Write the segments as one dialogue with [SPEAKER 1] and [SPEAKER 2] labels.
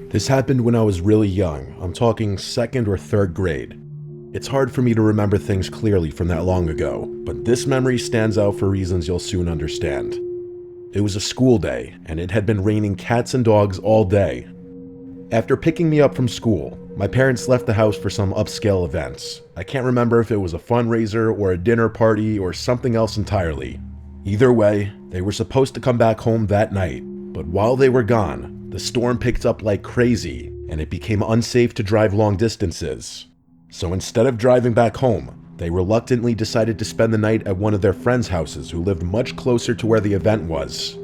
[SPEAKER 1] This happened when I was really young. I'm talking second or third grade. It's hard for me to remember things clearly from that long ago, but this memory stands out for reasons you'll soon understand. It was a school day, and it had been raining cats and dogs all day. After picking me up from school, my parents left the house for some upscale events. I can't remember if it was a fundraiser or a dinner party or something else entirely. Either way, they were supposed to come back home that night, but while they were gone, the storm picked up like crazy, and it became unsafe to drive long distances. So instead of driving back home, they reluctantly decided to spend the night at one of their friends' houses who lived much closer to where the event was.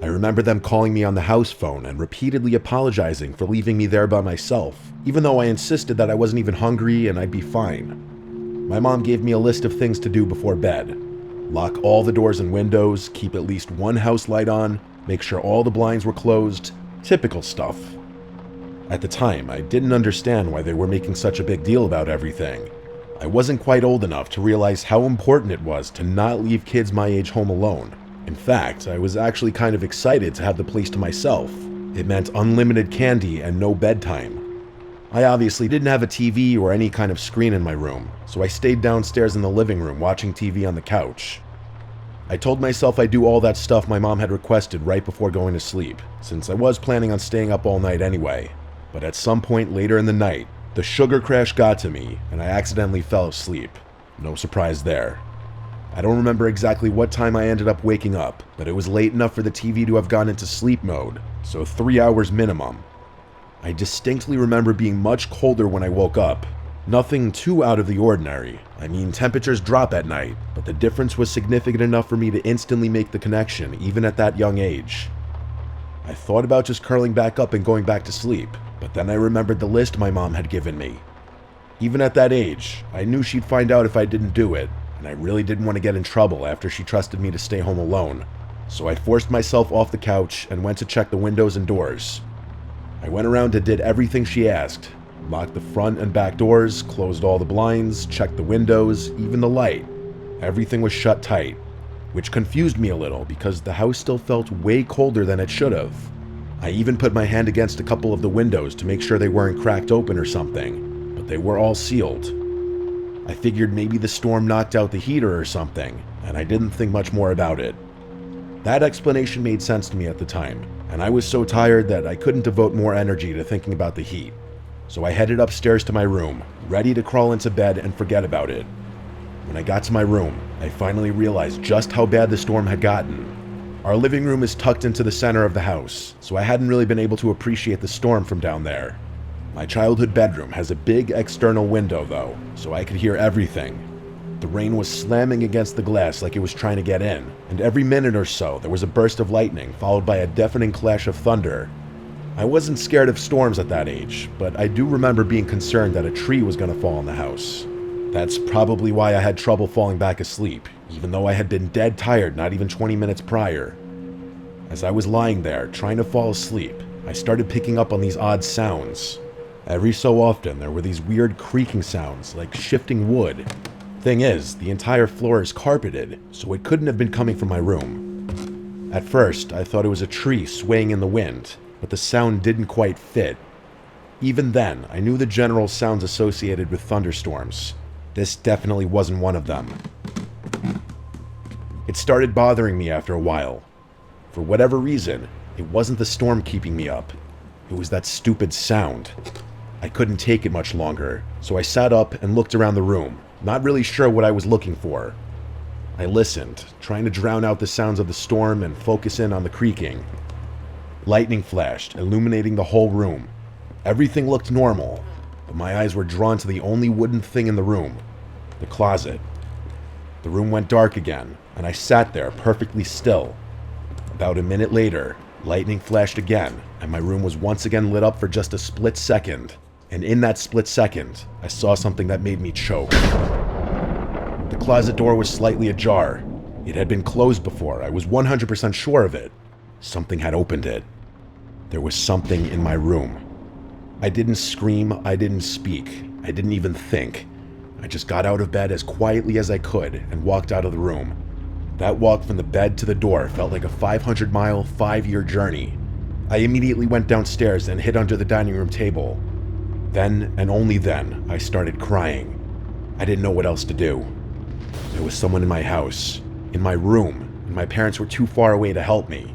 [SPEAKER 1] I remember them calling me on the house phone and repeatedly apologizing for leaving me there by myself, even though I insisted that I wasn't even hungry and I'd be fine. My mom gave me a list of things to do before bed. Lock all the doors and windows, keep at least one house light on, make sure all the blinds were closed, typical stuff. At the time, I didn't understand why they were making such a big deal about everything. I wasn't quite old enough to realize how important it was to not leave kids my age home alone. In fact, I was actually kind of excited to have the place to myself. It meant unlimited candy and no bedtime. I obviously didn't have a TV or any kind of screen in my room, so I stayed downstairs in the living room watching TV on the couch. I told myself I'd do all that stuff my mom had requested right before going to sleep, since I was planning on staying up all night anyway. But at some point later in the night, the sugar crash got to me and I accidentally fell asleep. No surprise there. I don't remember exactly what time I ended up waking up, but it was late enough for the TV to have gone into sleep mode, so 3 hours minimum. I distinctly remember being much colder when I woke up. Nothing too out of the ordinary. I mean, temperatures drop at night, but the difference was significant enough for me to instantly make the connection, even at that young age. I thought about just curling back up and going back to sleep, but then I remembered the list my mom had given me. Even at that age, I knew she'd find out if I didn't do it, and I really didn't want to get in trouble after she trusted me to stay home alone. So I forced myself off the couch and went to check the windows and doors. I went around and did everything she asked. Locked the front and back doors, closed all the blinds, checked the windows, even the light. Everything was shut tight, which confused me a little because the house still felt way colder than it should have. I even put my hand against a couple of the windows to make sure they weren't cracked open or something, but they were all sealed. I figured maybe the storm knocked out the heater or something, and I didn't think much more about it. That explanation made sense to me at the time, and I was so tired that I couldn't devote more energy to thinking about the heat. So I headed upstairs to my room, ready to crawl into bed and forget about it. When I got to my room, I finally realized just how bad the storm had gotten. Our living room is tucked into the center of the house, so I hadn't really been able to appreciate the storm from down there. My childhood bedroom has a big external window though, so I could hear everything. The rain was slamming against the glass like it was trying to get in, and every minute or so there was a burst of lightning followed by a deafening clash of thunder. I wasn't scared of storms at that age, but I do remember being concerned that a tree was going to fall on the house. That's probably why I had trouble falling back asleep, even though I had been dead tired not even 20 minutes prior. As I was lying there, trying to fall asleep, I started picking up on these odd sounds. Every so often, there were these weird creaking sounds, like shifting wood. Thing is, the entire floor is carpeted, so it couldn't have been coming from my room. At first, I thought it was a tree swaying in the wind, but the sound didn't quite fit. Even then, I knew the general sounds associated with thunderstorms. This definitely wasn't one of them. It started bothering me after a while. For whatever reason, it wasn't the storm keeping me up. It was that stupid sound. I couldn't take it much longer, so I sat up and looked around the room, not really sure what I was looking for. I listened, trying to drown out the sounds of the storm and focus in on the creaking. Lightning flashed, illuminating the whole room. Everything looked normal, but my eyes were drawn to the only wooden thing in the room, the closet. The room went dark again, and I sat there perfectly still. About a minute later, lightning flashed again, and my room was once again lit up for just a split second. And in that split second, I saw something that made me choke. The closet door was slightly ajar. It had been closed before, I was 100% sure of it. Something had opened it. There was something in my room. I didn't scream, I didn't speak, I didn't even think. I just got out of bed as quietly as I could and walked out of the room. That walk from the bed to the door felt like a 500-mile, 5-year journey. I immediately went downstairs and hid under the dining room table. Then, and only then, I started crying. I didn't know what else to do. There was someone in my house, in my room, and my parents were too far away to help me.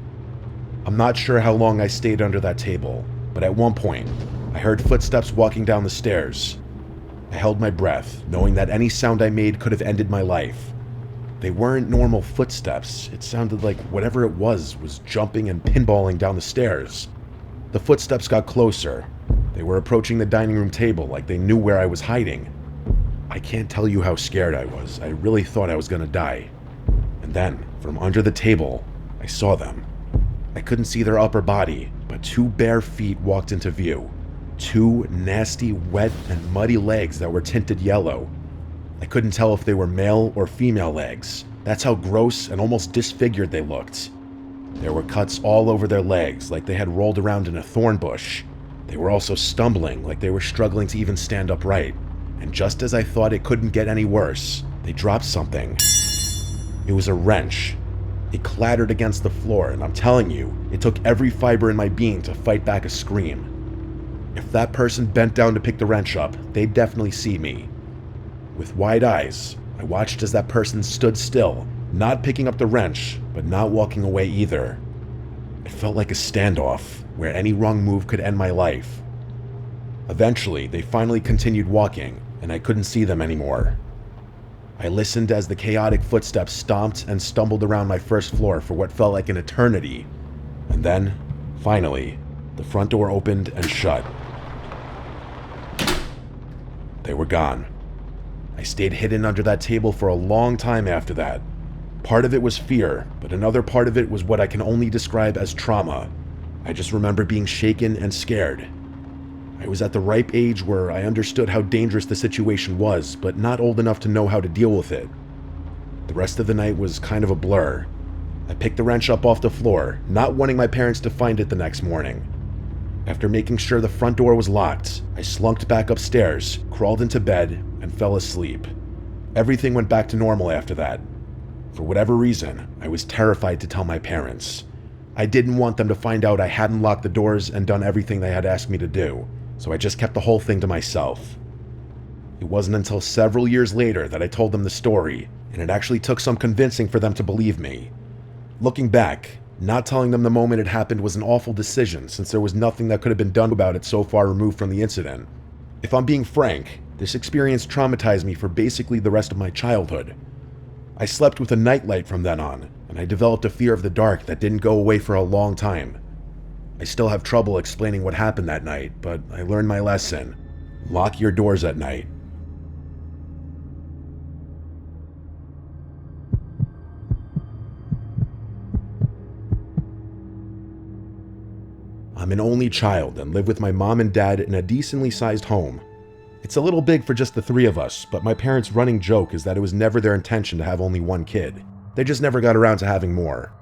[SPEAKER 1] I'm not sure how long I stayed under that table, but at one point, I heard footsteps walking down the stairs. I held my breath, knowing that any sound I made could have ended my life. They weren't normal footsteps. It sounded like whatever it was jumping and pinballing down the stairs. The footsteps got closer. They were approaching the dining room table like they knew where I was hiding. I can't tell you how scared I was. I really thought I was gonna die. And then, from under the table, I saw them. I couldn't see their upper body, but two bare feet walked into view. Two nasty, wet, and muddy legs that were tinted yellow. I couldn't tell if they were male or female legs. That's how gross and almost disfigured they looked. There were cuts all over their legs, like they had rolled around in a thorn bush. They were also stumbling, like they were struggling to even stand upright. And just as I thought it couldn't get any worse, they dropped something. It was a wrench. It clattered against the floor, and I'm telling you, it took every fiber in my being to fight back a scream. If that person bent down to pick the wrench up, they'd definitely see me. With wide eyes, I watched as that person stood still, not picking up the wrench, but not walking away either. It felt like a standoff, where any wrong move could end my life. Eventually, they finally continued walking, and I couldn't see them anymore. I listened as the chaotic footsteps stomped and stumbled around my first floor for what felt like an eternity. And then, finally, the front door opened and shut. They were gone. I stayed hidden under that table for a long time after that. Part of it was fear, but another part of it was what I can only describe as trauma. I just remember being shaken and scared. I was at the ripe age where I understood how dangerous the situation was, but not old enough to know how to deal with it. The rest of the night was kind of a blur. I picked the wrench up off the floor, not wanting my parents to find it the next morning. After making sure the front door was locked, I slunked back upstairs, crawled into bed, and fell asleep. Everything went back to normal after that. For whatever reason, I was terrified to tell my parents. I didn't want them to find out I hadn't locked the doors and done everything they had asked me to do, so I just kept the whole thing to myself. It wasn't until several years later that I told them the story, and it actually took some convincing for them to believe me. Looking back, not telling them the moment it happened was an awful decision since there was nothing that could have been done about it so far removed from the incident. If I'm being frank, this experience traumatized me for basically the rest of my childhood. I slept with a nightlight from then on, and I developed a fear of the dark that didn't go away for a long time. I still have trouble explaining what happened that night, but I learned my lesson. Lock your doors at night. I'm an only child and live with my mom and dad in a decently sized home. It's a little big for just the three of us, but my parents' running joke is that it was never their intention to have only one kid. They just never got around to having more.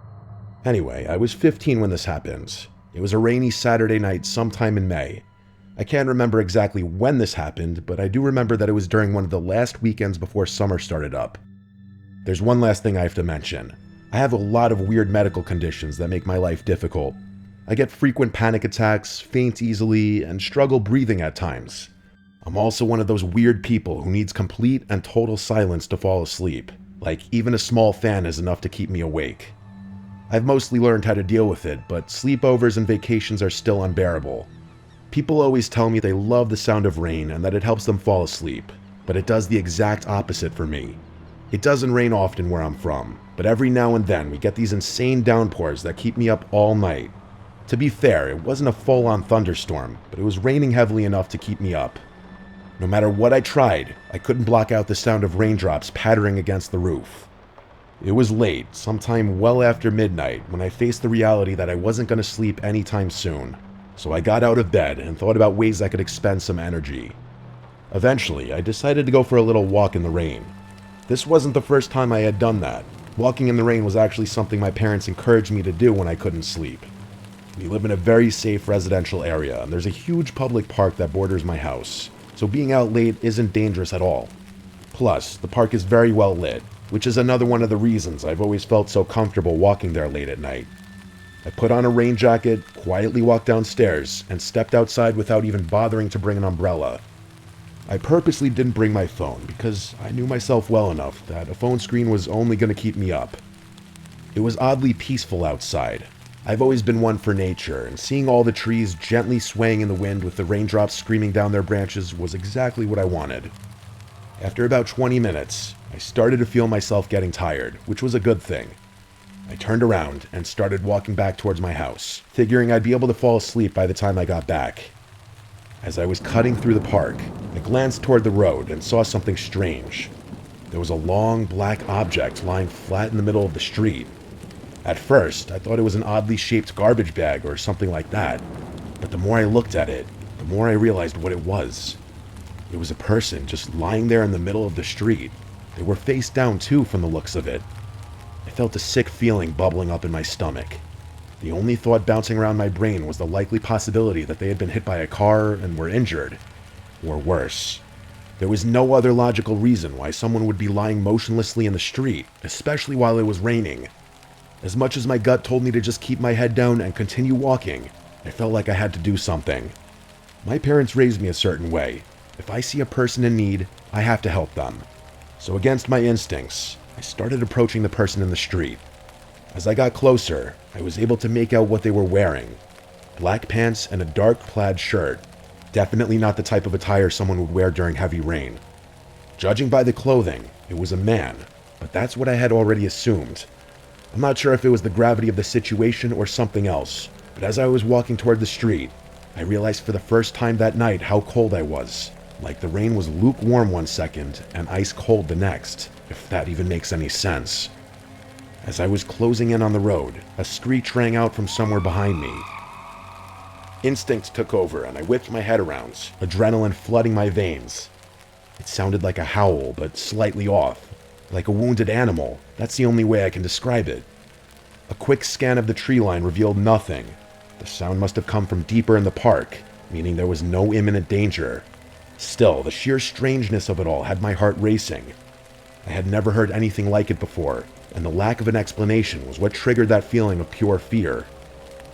[SPEAKER 1] Anyway, I was 15 when this happened. It was a rainy Saturday night sometime in May. I can't remember exactly when this happened, but I do remember that it was during one of the last weekends before summer started up. There's one last thing I have to mention. I have a lot of weird medical conditions that make my life difficult. I get frequent panic attacks, faint easily, and struggle breathing at times. I'm also one of those weird people who needs complete and total silence to fall asleep. Like, even a small fan is enough to keep me awake. I've mostly learned how to deal with it, but sleepovers and vacations are still unbearable. People always tell me they love the sound of rain and that it helps them fall asleep, but it does the exact opposite for me. It doesn't rain often where I'm from, but every now and then we get these insane downpours that keep me up all night. To be fair, it wasn't a full-on thunderstorm, but it was raining heavily enough to keep me up. No matter what I tried, I couldn't block out the sound of raindrops pattering against the roof. It was late, sometime well after midnight, when I faced the reality that I wasn't going to sleep anytime soon. So I got out of bed and thought about ways I could expend some energy. Eventually, I decided to go for a little walk in the rain. This wasn't the first time I had done that. Walking in the rain was actually something my parents encouraged me to do when I couldn't sleep. We live in a very safe residential area, and there's a huge public park that borders my house, so being out late isn't dangerous at all. Plus, the park is very well lit, which is another one of the reasons I've always felt so comfortable walking there late at night. I put on a rain jacket, quietly walked downstairs, and stepped outside without even bothering to bring an umbrella. I purposely didn't bring my phone because I knew myself well enough that a phone screen was only going to keep me up. It was oddly peaceful outside. I've always been one for nature, and seeing all the trees gently swaying in the wind with the raindrops screaming down their branches was exactly what I wanted. After about 20 minutes, I started to feel myself getting tired, which was a good thing. I turned around and started walking back towards my house, figuring I'd be able to fall asleep by the time I got back. As I was cutting through the park, I glanced toward the road and saw something strange. There was a long black object lying flat in the middle of the street. At first, I thought it was an oddly shaped garbage bag or something like that, but the more I looked at it, the more I realized what it was. It was a person just lying there in the middle of the street. They were face down too from the looks of it. I felt a sick feeling bubbling up in my stomach. The only thought bouncing around my brain was the likely possibility that they had been hit by a car and were injured. Or worse. There was no other logical reason why someone would be lying motionlessly in the street, especially while it was raining. As much as my gut told me to just keep my head down and continue walking, I felt like I had to do something. My parents raised me a certain way. If I see a person in need, I have to help them. So against my instincts, I started approaching the person in the street. As I got closer, I was able to make out what they were wearing. Black pants and a dark plaid shirt. Definitely not the type of attire someone would wear during heavy rain. Judging by the clothing, it was a man, but that's what I had already assumed. I'm not sure if it was the gravity of the situation or something else, but as I was walking toward the street, I realized for the first time that night how cold I was. Like the rain was lukewarm one second and ice cold the next, if that even makes any sense. As I was closing in on the road, a screech rang out from somewhere behind me. Instinct took over and I whipped my head around, adrenaline flooding my veins. It sounded like a howl, but slightly off. Like a wounded animal. That's the only way I can describe it. A quick scan of the tree line revealed nothing. The sound must have come from deeper in the park, meaning there was no imminent danger. Still, the sheer strangeness of it all had my heart racing. I had never heard anything like it before, and the lack of an explanation was what triggered that feeling of pure fear.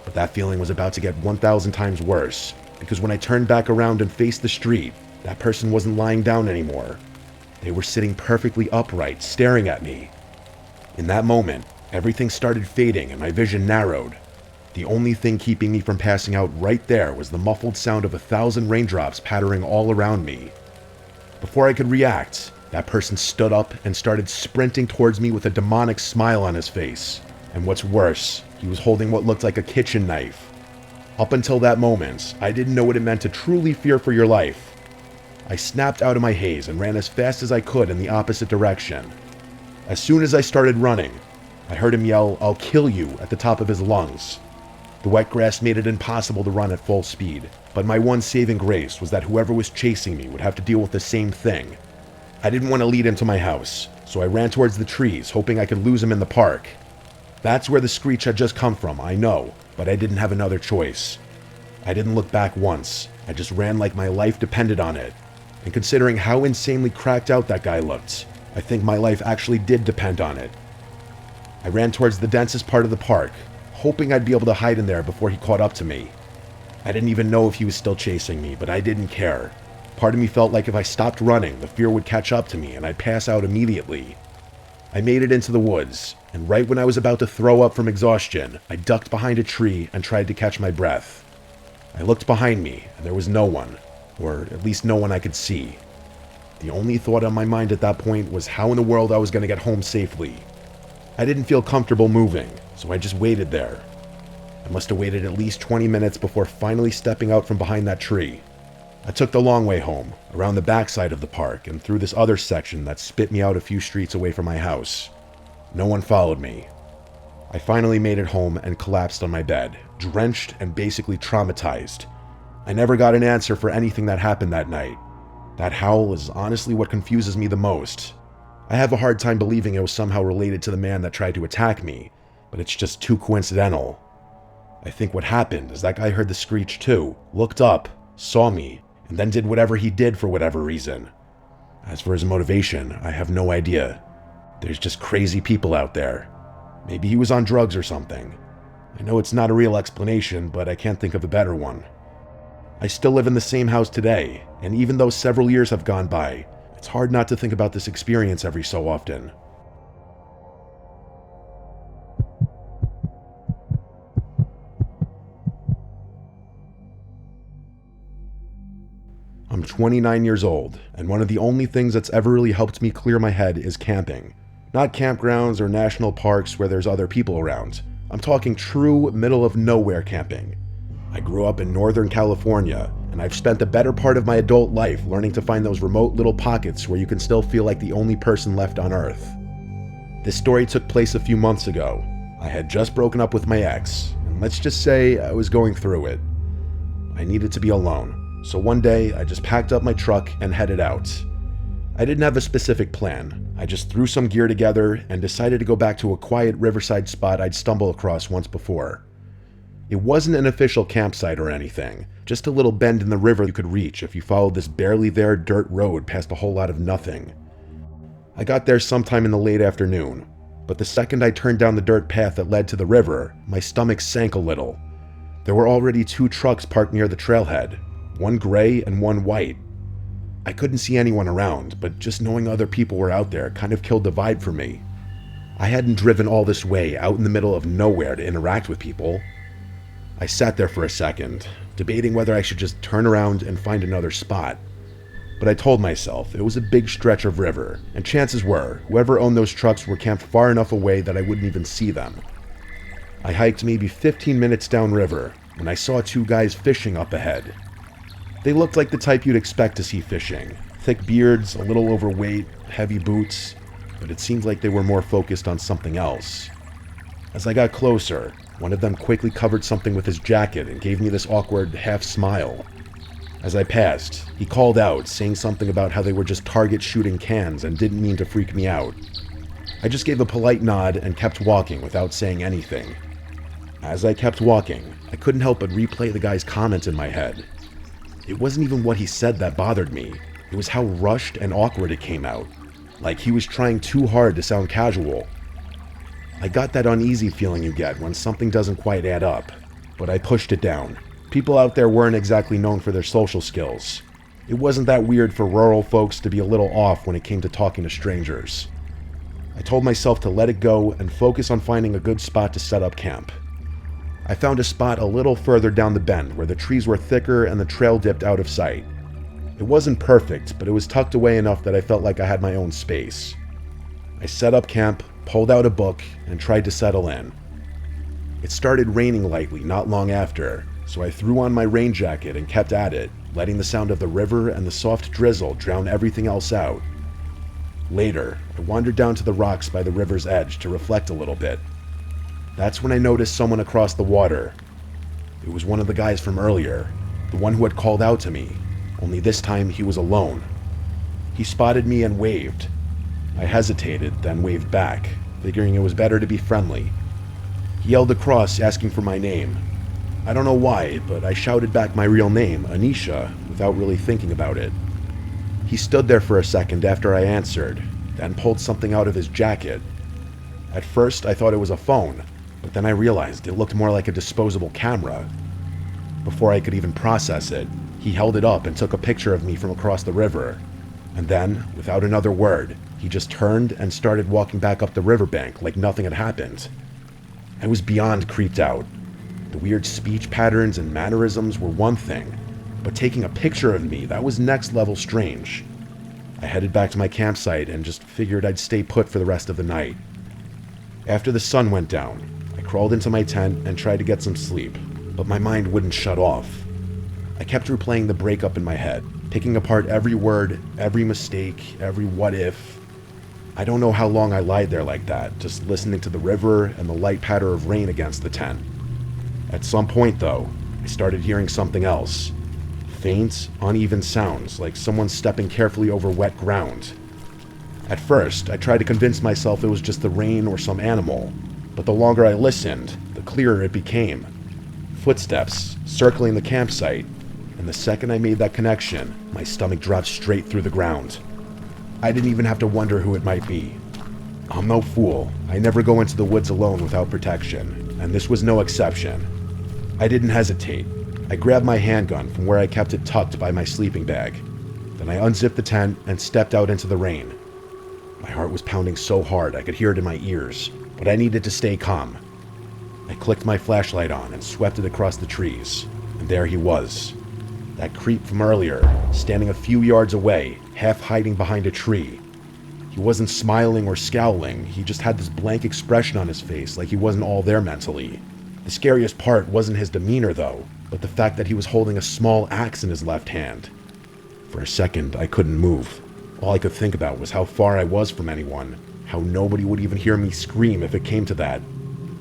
[SPEAKER 1] But that feeling was about to get 1,000 times worse, because when I turned back around and faced the street, that person wasn't lying down anymore. They were sitting perfectly upright, staring at me. In that moment, everything started fading and my vision narrowed. The only thing keeping me from passing out right there was the muffled sound of 1,000 raindrops pattering all around me. Before I could react, that person stood up and started sprinting towards me with a demonic smile on his face. And what's worse, he was holding what looked like a kitchen knife. Up until that moment, I didn't know what it meant to truly fear for your life. I snapped out of my haze and ran as fast as I could in the opposite direction. As soon as I started running, I heard him yell, "I'll kill you," at the top of his lungs. The wet grass made it impossible to run at full speed, but my one saving grace was that whoever was chasing me would have to deal with the same thing. I didn't want to lead him to my house, so I ran towards the trees, hoping I could lose him in the park. That's where the screech had just come from, I know, but I didn't have another choice. I didn't look back once. I just ran like my life depended on it. And considering how insanely cracked out that guy looked, I think my life actually did depend on it. I ran towards the densest part of the park, hoping I'd be able to hide in there before he caught up to me. I didn't even know if he was still chasing me, but I didn't care. Part of me felt like if I stopped running, the fear would catch up to me and I'd pass out immediately. I made it into the woods, and right when I was about to throw up from exhaustion, I ducked behind a tree and tried to catch my breath. I looked behind me, and there was no one, or at least no one I could see. The only thought on my mind at that point was how in the world I was going to get home safely. I didn't feel comfortable moving, so I just waited there. I must have waited at least 20 minutes before finally stepping out from behind that tree. I took the long way home, around the backside of the park and through this other section that spit me out a few streets away from my house. No one followed me. I finally made it home and collapsed on my bed, drenched and basically traumatized. I never got an answer for anything that happened that night. That howl is honestly what confuses me the most. I have a hard time believing it was somehow related to the man that tried to attack me, but it's just too coincidental. I think what happened is that guy heard the screech too, looked up, saw me, and then did whatever he did for whatever reason. As for his motivation, I have no idea. There's just crazy people out there. Maybe he was on drugs or something. I know it's not a real explanation, but I can't think of a better one. I still live in the same house today, and even though several years have gone by, it's hard not to think about this experience every so often. I'm 29 years old, and one of the only things that's ever really helped me clear my head is camping. Not campgrounds or national parks where there's other people around. I'm talking true middle-of-nowhere camping. I grew up in Northern California, and I've spent the better part of my adult life learning to find those remote little pockets where you can still feel like the only person left on Earth. This story took place a few months ago. I had just broken up with my ex, and let's just say I was going through it. I needed to be alone. So one day, I just packed up my truck and headed out. I didn't have a specific plan. I just threw some gear together and decided to go back to a quiet riverside spot I'd stumbled across once before. It wasn't an official campsite or anything, just a little bend in the river you could reach if you followed this barely there dirt road past a whole lot of nothing. I got there sometime in the late afternoon, but the second I turned down the dirt path that led to the river, my stomach sank a little. There were already 2 trucks parked near the trailhead, one gray and one white. I couldn't see anyone around, but just knowing other people were out there kind of killed the vibe for me. I hadn't driven all this way out in the middle of nowhere to interact with people. I sat there for a second, debating whether I should just turn around and find another spot. But I told myself it was a big stretch of river, and chances were whoever owned those trucks were camped far enough away that I wouldn't even see them. I hiked maybe 15 minutes downriver when I saw 2 guys fishing up ahead. They looked like the type you'd expect to see fishing. Thick beards, a little overweight, heavy boots, but it seemed like they were more focused on something else. As I got closer, one of them quickly covered something with his jacket and gave me this awkward half smile. As I passed, he called out, saying something about how they were just target shooting cans and didn't mean to freak me out. I just gave a polite nod and kept walking without saying anything. As I kept walking, I couldn't help but replay the guy's comments in my head. It wasn't even what he said that bothered me. It was how rushed and awkward it came out. Like he was trying too hard to sound casual. I got that uneasy feeling you get when something doesn't quite add up, but I pushed it down. People out there weren't exactly known for their social skills. It wasn't that weird for rural folks to be a little off when it came to talking to strangers. I told myself to let it go and focus on finding a good spot to set up camp. I found a spot a little further down the bend where the trees were thicker and the trail dipped out of sight. It wasn't perfect, but it was tucked away enough that I felt like I had my own space. I set up camp, pulled out a book, and tried to settle in. It started raining lightly not long after, so I threw on my rain jacket and kept at it, letting the sound of the river and the soft drizzle drown everything else out. Later, I wandered down to the rocks by the river's edge to reflect a little bit. That's when I noticed someone across the water. It was one of the guys from earlier, the one who had called out to me, only this time he was alone. He spotted me and waved. I hesitated, then waved back, figuring it was better to be friendly. He yelled across, asking for my name. I don't know why, but I shouted back my real name, Anisha, without really thinking about it. He stood there for a second after I answered, then pulled something out of his jacket. At first, I thought it was a phone, but then I realized it looked more like a disposable camera. Before I could even process it, he held it up and took a picture of me from across the river. And then, without another word, he just turned and started walking back up the riverbank like nothing had happened. I was beyond creeped out. The weird speech patterns and mannerisms were one thing, but taking a picture of me, that was next level strange. I headed back to my campsite and just figured I'd stay put for the rest of the night. After the sun went down, I crawled into my tent and tried to get some sleep, but my mind wouldn't shut off. I kept replaying the breakup in my head, picking apart every word, every mistake, every what if. I don't know how long I lied there like that, just listening to the river and the light patter of rain against the tent. At some point, though, I started hearing something else. Faint, uneven sounds, like someone stepping carefully over wet ground. At first, I tried to convince myself it was just the rain or some animal, but the longer I listened, the clearer it became. Footsteps, circling the campsite, and the second I made that connection, my stomach dropped straight through the ground. I didn't even have to wonder who it might be. I'm no fool. I never go into the woods alone without protection. and this was no exception. I didn't hesitate. I grabbed my handgun from where I kept it tucked by my sleeping bag. Then I unzipped the tent and stepped out into the rain. My heart was pounding so hard I could hear it in my ears, but I needed to stay calm. I clicked my flashlight on and swept it across the trees, and there he was. That creep from earlier, standing a few yards away, half hiding behind a tree. He wasn't smiling or scowling, he just had this blank expression on his face like he wasn't all there mentally. The scariest part wasn't his demeanor though, but the fact that he was holding a small axe in his left hand. For a second, I couldn't move. All I could think about was how far I was from anyone, how nobody would even hear me scream if it came to that.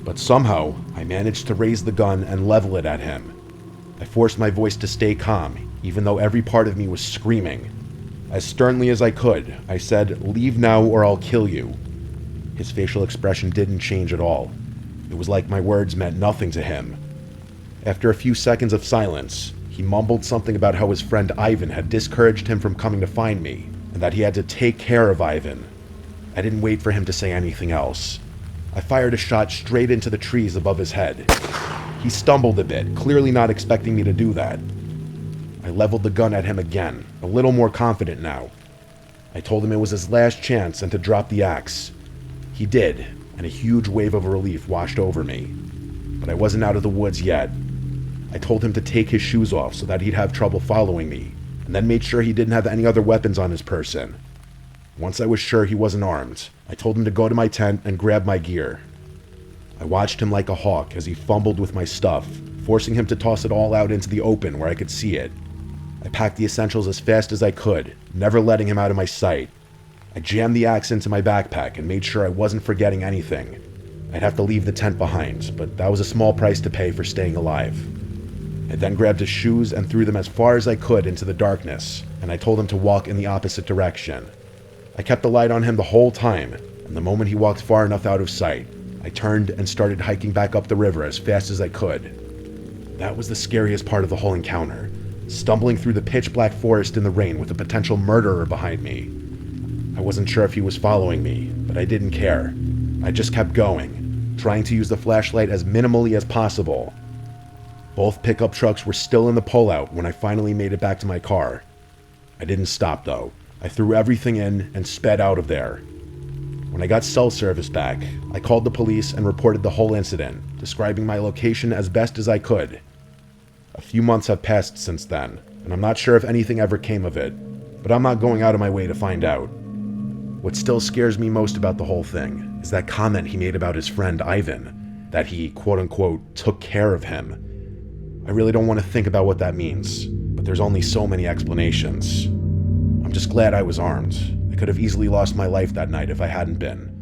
[SPEAKER 1] But somehow, I managed to raise the gun and level it at him. I forced my voice to stay calm, even though every part of me was screaming. As sternly as I could, I said, "Leave now or I'll kill you." His facial expression didn't change at all. It was like my words meant nothing to him. After a few seconds of silence, he mumbled something about how his friend Ivan had discouraged him from coming to find me, and that he had to take care of Ivan. I didn't wait for him to say anything else. I fired a shot straight into the trees above his head. He stumbled a bit, clearly not expecting me to do that. I leveled the gun at him again, a little more confident now. I told him it was his last chance and to drop the axe. He did, and a huge wave of relief washed over me. But I wasn't out of the woods yet. I told him to take his shoes off so that he'd have trouble following me, and then made sure he didn't have any other weapons on his person. Once I was sure he wasn't armed, I told him to go to my tent and grab my gear. I watched him like a hawk as he fumbled with my stuff, forcing him to toss it all out into the open where I could see it. I packed the essentials as fast as I could, never letting him out of my sight. I jammed the axe into my backpack and made sure I wasn't forgetting anything. I'd have to leave the tent behind, but that was a small price to pay for staying alive. I then grabbed his shoes and threw them as far as I could into the darkness, and I told him to walk in the opposite direction. I kept the light on him the whole time, and the moment he walked far enough out of sight, I turned and started hiking back up the river as fast as I could. That was the scariest part of the whole encounter, stumbling through the pitch-black forest in the rain with a potential murderer behind me. I wasn't sure if he was following me, but I didn't care. I just kept going, trying to use the flashlight as minimally as possible. Both pickup trucks were still in the pullout when I finally made it back to my car. I didn't stop though. I threw everything in and sped out of there. When I got cell service back, I called the police and reported the whole incident, describing my location as best as I could. A few months have passed since then, and I'm not sure if anything ever came of it, but I'm not going out of my way to find out. What still scares me most about the whole thing is that comment he made about his friend Ivan, that he quote-unquote took care of him. I really don't want to think about what that means, but there's only so many explanations. I'm just glad I was armed. I could have easily lost my life that night if I hadn't been.